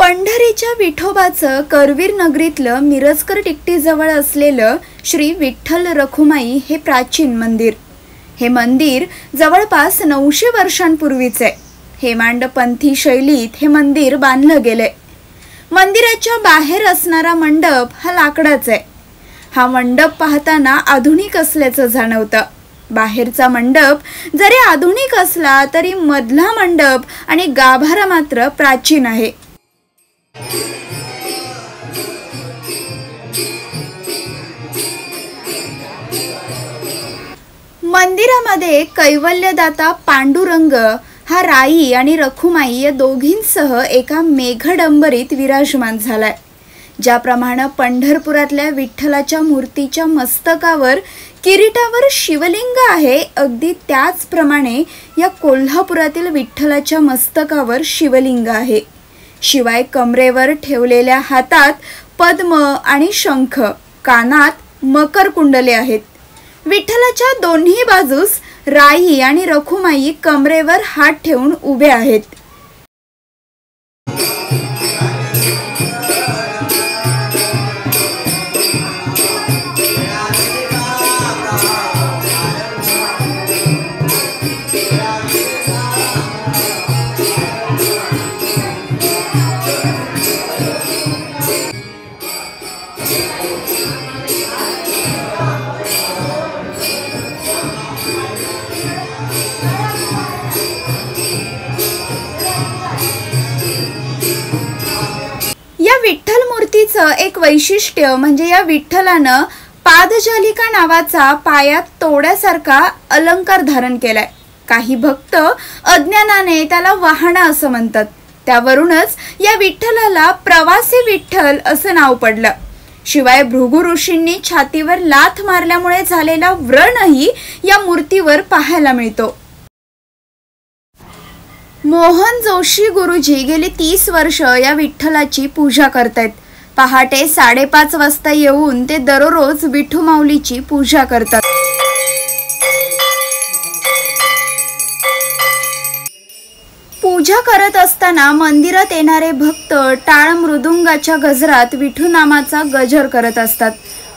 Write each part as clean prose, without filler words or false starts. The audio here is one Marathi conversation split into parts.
पंढरीच्या विठोबाचं करवीर नगरीतलं मिरजकर टिकटीजवळ असलेलं श्री विठ्ठल रखुमाई हे प्राचीन मंदिर. हे मंदिर जवळपास 900 वर्षांपूर्वीचे. हेमांडपंथी शैलीत हे मंदिर बांधलं गेले. मंदिराच्या बाहेर असणारा मंडप हा लाकडाचा आहे. हा मंडप पाहताना आधुनिक असल्याचं जाणवतं. बाहेरचा मंडप जरी आधुनिक असला तरी मधला मंडप आणि गाभारा मात्र प्राचीन आहे. मंदिरामध्ये कैवल्यदाता पांडुरंग हा राई आणि रखुमाई या दोघींसह एका मेघडंबरीत विराजमान झालाय. ज्याप्रमाणे पंढरपुरातल्या विठ्ठलाच्या मूर्तीच्या मस्तकावर किरीटावर शिवलिंग आहे, अगदी त्याचप्रमाणे या कोल्हापुरातील विठ्ठलाच्या मस्तकावर शिवलिंग आहे. शिवाय कमरेवर ठेवलेल्या हातात पद्म आणि शंख, कानात मकर कुंडले आहेत. विठ्ठलाच्या दोन्ही बाजूस राई आणि रखुमाई कमरेवर हात ठेवून उभे आहेत. या विठ्ठल मूर्तीचं एक वैशिष्ट्य म्हणजे या विठ्ठलानं पादजालिका नावाचा पायात तोड्यासारखा अलंकार धारण केलाय. काही भक्त अज्ञानाने त्याला वाहना असं म्हणतात. त्यावरूनच या विठ्ठलाला प्रवासी विठ्ठल असं नाव पडलं. शिवाय भृगु ऋषींनी छातीवर लाथ मारल्यामुळे झालेला व्रणही या मूर्तीवर पाहायला मिळतो. मोहन जोशी गुरुजी गेली 30 वर्ष या विठ्ठलाची पूजा करतायत. पहाटे 5:30 वाजता येऊन ते दररोज विठू माऊलीची पूजा करतात. पूजा करत असताना मंदिरात येणारे भक्त टाळ मृदुंगाच्या गजरात विठू नामाचा गजर करत असतात.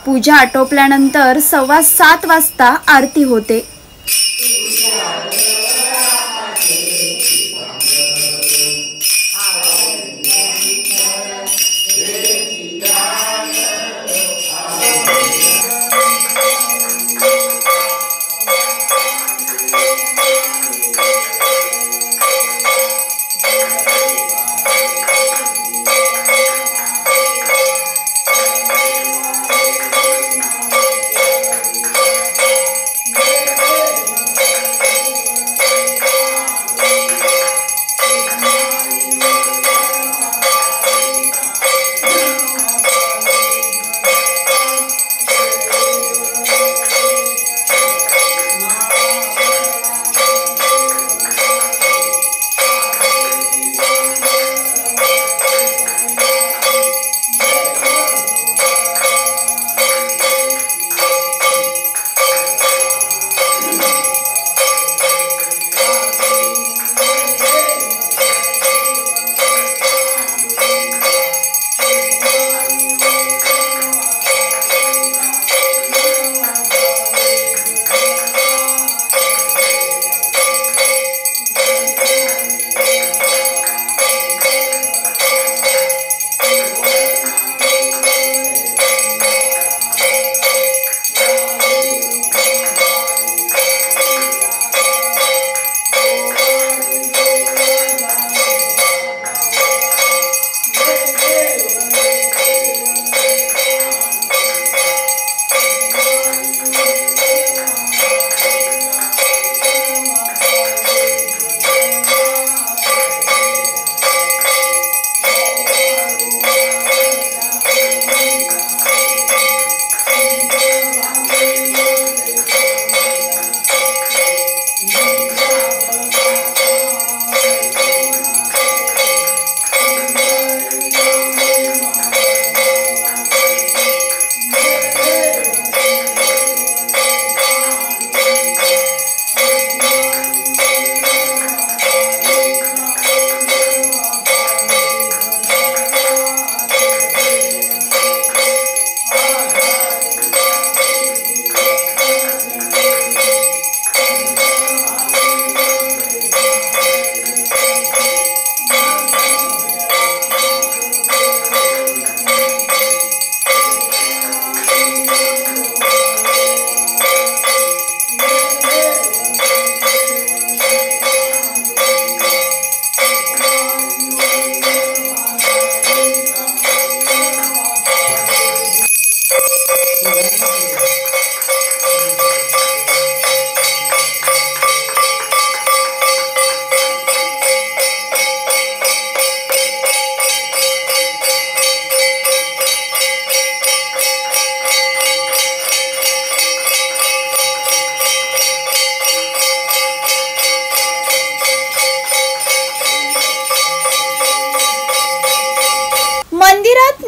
पूजा आटोपल्यानंतर 7:15 वाजता आरती होते.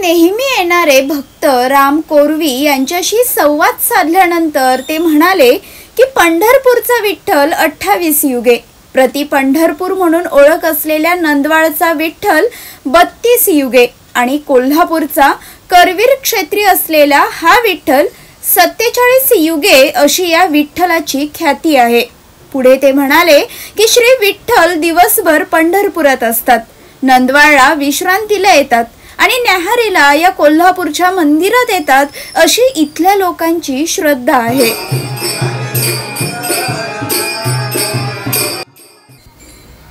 नेहमी येणारे भक्त राम कोरवी यांच्याशी संवाद साधल्यानंतर ते म्हणाले की पंढरपूरचा विठ्ठल 28 युगे, प्रति पंढरपूर म्हणून ओळख असलेल्या नंदवाळचा विठ्ठल 32 युगे आणि कोल्हापूरचा करवीर क्षेत्री असलेला हा विठ्ठल 47 युगे अशी या विठ्ठलाची ख्याती आहे. पुढे ते म्हणाले की श्री विठ्ठल दिवसभर पंढरपुरात असतात, नंदवाळला विश्रांतीला येतात आणि न्याहारीला या कोल्हापूरच्या मंदिरात येतात अशी इथल्या लोकांची श्रद्धा आहे.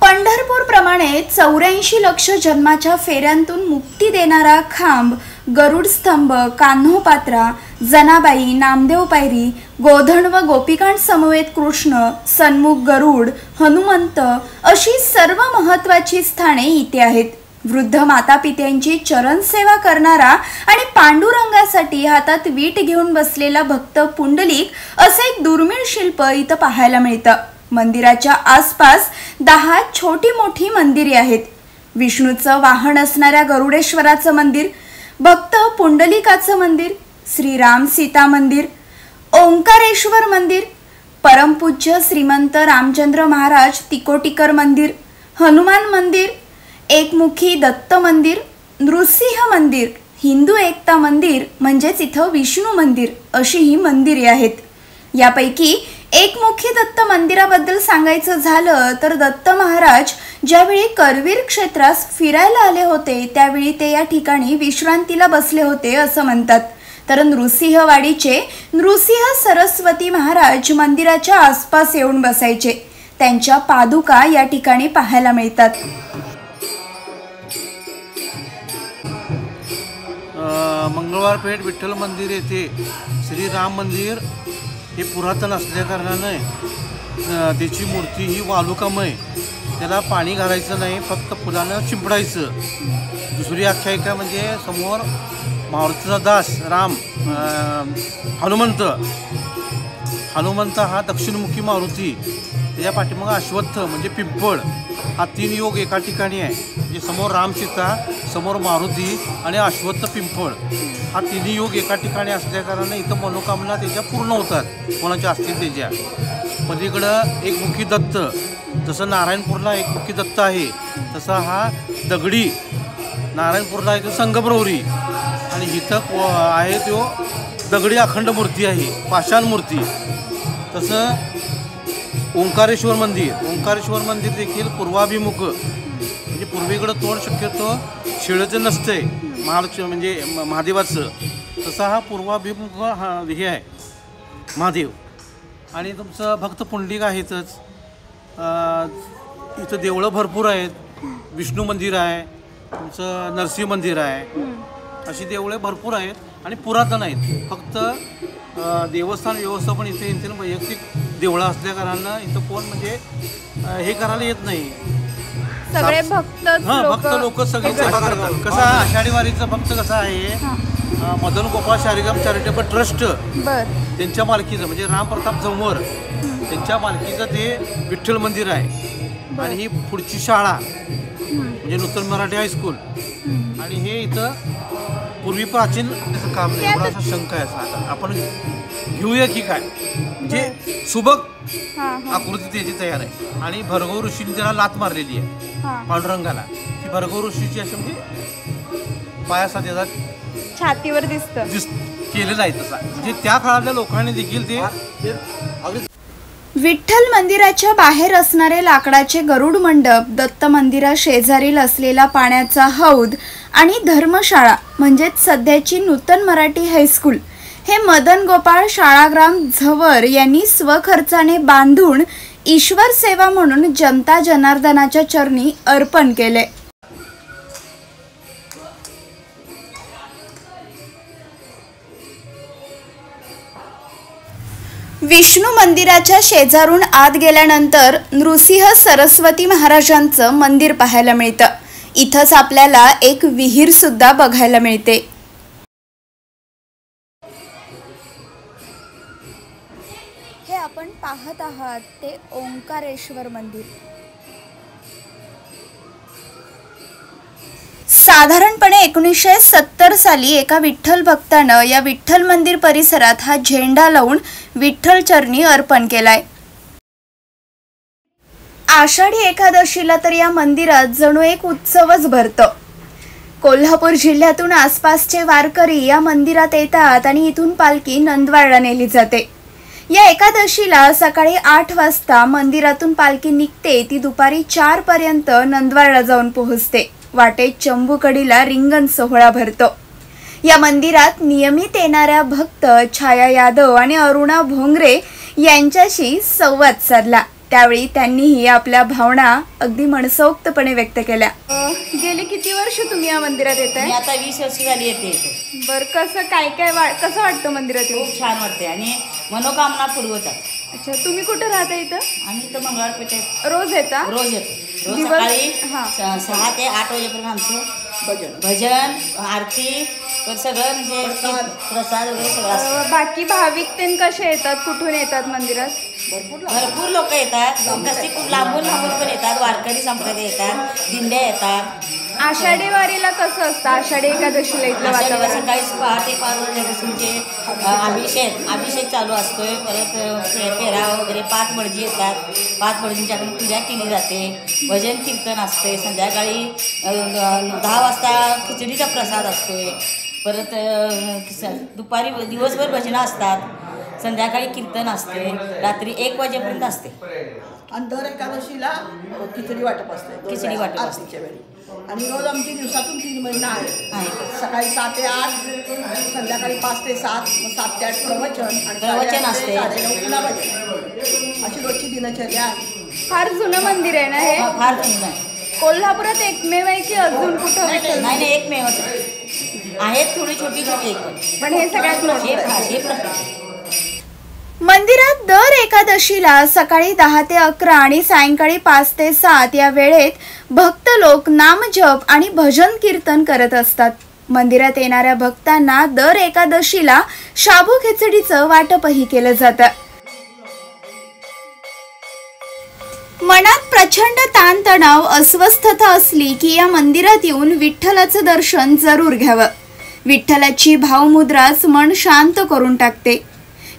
पंढरपूरप्रमाणे 84 लक्ष जन्माच्या फेऱ्यांतून मुक्ती देणारा खांब, गरुड स्तंभ, कान्होपात्रा, जनाबाई, नामदेव पायरी, गोधन व गोपिकांत समवेत कृष्ण, सन्मुख गरुड, हनुमंत अशी सर्व महत्त्वाची स्थाने इथे आहेत. वृद्ध मातापित्यांची चरणसेवा करणारा आणि पांडुरंगासाठी हातात वीट घेऊन बसलेला भक्त पुंडलिक असे एक दुर्मिळ शिल्प इथं पाहायला मिळतं. मंदिराच्या आसपास 10 छोटी मोठी मंदिरे आहेत. विष्णूचं वाहन असणाऱ्या गरुडेश्वराचं मंदिर, भक्त पुंडलिकाचं मंदिर, श्रीराम सीता मंदिर, ओंकारेश्वर मंदिर, परमपूज्य श्रीमंत रामचंद्र महाराज तिकोटीकर मंदिर, हनुमान मंदिर, एकमुखी दत्त मंदिर, नृसिंह मंदिर, हिंदू एकता मंदिर म्हणजेच इथं विष्णू मंदिर अशी ही मंदिरे आहेत. यापैकी एकमुखी दत्त मंदिराबद्दल सांगायचं झालं तर दत्त महाराज ज्यावेळी करवीर क्षेत्रास फिरायला आले होते त्यावेळी ते या ठिकाणी विश्रांतीला बसले होते असं म्हणतात. तर नृसिंहवाडीचे नृसिंह सरस्वती महाराज मंदिराच्या आसपास येऊन बसायचे. त्यांच्या पादुका या ठिकाणी पाहायला मिळतात. मंगळवार पेठ विठ्ठल मंदिर येथे श्रीराम मंदिर हे पुरातन असल्या कारणाने त्याची मूर्ती ही वालुकामय, त्याला पाणी घालायचं नाही, फक्त फुलानं चिंपडायचं. दुसरी आख्यायिका म्हणजे समोर मारुतीचा दास राम, हनुमंत हा दक्षिणमुखी मारुती, त्याच्या पाठीमागं अश्वत्थ म्हणजे पिंपळ, हा 3 योग एका ठिकाणी आहे. म्हणजे समोर राम सीता, समोर मारुती आणि अश्वत्थ पिंपळ हा 3 योग एका ठिकाणी असल्या कारणाने इथं मनोकामना त्याच्या पूर्ण होतात, कोणाच्या असतील त्याच्या. पलीकडं एकमुखी दत्त, जसं नारायणपूरला एकमुखी दत्त आहे तसा हा दगडी नारायणपूरला आहे तो संगमरवरी, आणि इथं आहे तो दगडी अखंड मूर्ती आहे, पाषाण मूर्ती. तसं ओंकारेश्वर मंदिर देखील पूर्वाभिमुख, म्हणजे पूर्वेकडं तोंड शक्यतो शिळचं नसतंय महालक्ष्मी म्हणजे महादेवाचं, तसा हा पूर्वाभिमुख हा हे आहे महादेव. आणि तुमचं भक्त पुंडलिक आहेतच. इथं देवळं भरपूर आहेत, विष्णू मंदिर आहे, तुमचं नरसिंह मंदिर आहे, अशी देवळे भरपूर आहेत आणि पुरातन आहेत. फक्त देवस्थान व्यवस्थापन इथे वैयक्तिक देवळं असल्या कारणानं इथं कोण म्हणजे हे करायला येत नाही. सगळे भक्त लोक सगळे सेवा करतात. कसं आषाढी वारीचं भक्त कसं आहे, मदन गोपाळ शारीग्राम चॅरिटेबल ट्रस्ट त्यांच्या मालकीचं म्हणजे रामप्रताप जमवर त्यांच्या मालकीचं ते विठ्ठल मंदिर आहे. आणि ही पुढची शाळा म्हणजे नूतन मराठी हायस्कूल, आणि हे इथं पूर्वी प्राचीन काम नाही. एवढा असा शंका आहे असा आपण घेऊया की काय, म्हणजे सुबक आकृती त्याची तयार आहे. आणि भरगव ऋषीने त्याला लात मारलेली आहे पांडुरंगाला. ती भरगव ऋषीची अशी म्हणजे पायासा त्याचा छातीवर केलेला आहे तसा, म्हणजे त्या काळातल्या लोकांनी देखील ते विठ्ठल मंदिराच्या बाहेर असणारे लाकडाचे गरुड मंडप, दत्त मंदिरा शेजारील असलेला पाण्याचा हौद आणि धर्मशाळा म्हणजेच सध्याची नूतन मराठी हायस्कूल हे मदन गोपाळ शाळाग्राम झवर यांनी स्वखर्चाने बांधून ईश्वर सेवा म्हणून जनता जनार्दनाच्या चरणी अर्पण केले. विष्णू मंदिराच्या शेजारून आत गेल्यानंतर नृसिंह सरस्वती महाराजांचं मंदिर पाहायला मिळतं. इथंच आपल्याला एक विहीर सुद्धा बघायला मिळते. हे आपण पाहत आहात ते ओंकारेश्वर मंदिर. साधारणपणे 1970 साली एका विठ्ठल भक्तानं या विठ्ठल मंदिर परिसरात हा झेंडा लावून विठ्ठल चरणी अर्पण केलाय। आषाढी एकादशीला तर या मंदिरात जणू एक उत्सवच भरतो। कोल्हापूर जिल्ह्यातून आसपासचे वारकरी या मंदिरात येतात आणि इथून पालखी नंदवाडला नेली जाते। या एकादशीला सकाळी 8 वाजता मंदिरातून पालखी निघते, ती दुपारी 4 पर्यंत नंदवाडला जाऊन पोहोचते। वाटेत चंबूकडीला रिंगण सोहळा भरतो। या मंदिरात नियमित येणाऱ्या भक्त छाया यादव आणि अरुणा भोंगरे यांच्याशी संवाद साधला। त्यावेळी त्यांनीही आपल्या भावना अगदी मनसोक्तपणे व्यक्त केल्या। गेली किती वर्ष तुम्ही या मंदिरात येताय? मी आता 20 वर्ष झाली येते इथे। बर, कसं कसं वाटतं मंदिरात? खूप छान वाटते आणि मनोकामना पूर्वतात। अच्छा, तुम्ही कुठे राहता इथं? आम्ही इथं मंगळवार पेठेत रोज येता? रोज येतो। रोज सकाळी 6 ते 8 वाजेपर्यंत आमचं भजन आरती सगळं म्हणजे प्रसाद वगैरे सगळं असतं। बाकी भाविक तेन कसे येतात, कुठून येतात मंदिरात? भरपूर लोक येतात, तशी खूप लांबून पण येतात, वारकरी संप्रदाय येतात, दिंड्या येतात। आषाढी वारीला कसं असतं? आषाढी एकादशीला इथलं वातावरण? सकाळी पहाटे 5 वाजल्यापासून ते अभिषेक चालू असतोय। परत पेरा वगैरे 5 बडजी येतात, 5 बडजींच्याकडून पूजा केली जाते, भजन कीर्तन असते। संध्याकाळी 10 वाजता खिचडीचा प्रसाद असतोय। परत दुपारी दिवसभर भजनं असतात, संध्याकाळी कीर्तन असते, रात्री 1 वाजेपर्यंत असते। आणि दर एकादशीला खिचडी वाटप असते, खिचडी वाटप आरतीच्या वेळी। आणि रोज आमची दिवसातून 3 महिना आहे। सकाळी 7 ते 8, संध्याकाळी 5 ते 7, मग 7 ते 8 प्रवचन असते, 9:30 पुन्हा भजन, अशी रोजची दिनचर्या आहे। फार जुनं मंदिर आहे ना हे? फार जुनं आहे। कोल्हापुरात एकमेव आहे की अजून कुठं? नाही, एकमेवच आहेत, थोडी छोटी पण हे सगळ्यात मोठे। मंदिरात दर एकादशीला सकाळी 10 ते 11 आणि सायंकाळी 5 ते 7 या वेळेत भक्त लोक नामजप आणि भजन कीर्तन करत असतात। मंदिरात येणाऱ्या भक्तांना दर एकादशीला शाबू खिचडीचं वाटपही केलं जातं। मनात प्रचंड ताणतणाव, अस्वस्थता असली की या मंदिरात येऊन विठ्ठलाचं दर्शन जरूर घ्यावं। विठ्ठलाची भावमुद्राच मन शांत करून टाकते।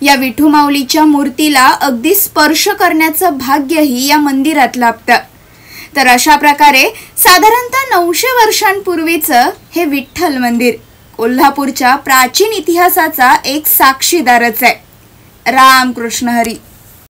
या विठू माऊलीच्या मूर्तीला अगदी स्पर्श करण्याचं भाग्यही या मंदिरात लाभतं। तर अशा प्रकारे साधारणतः 900 वर्षांपूर्वीचं हे विठ्ठल मंदिर कोल्हापूरच्या प्राचीन इतिहासाचा एक साक्षीदारच आहे। रामकृष्ण हरी।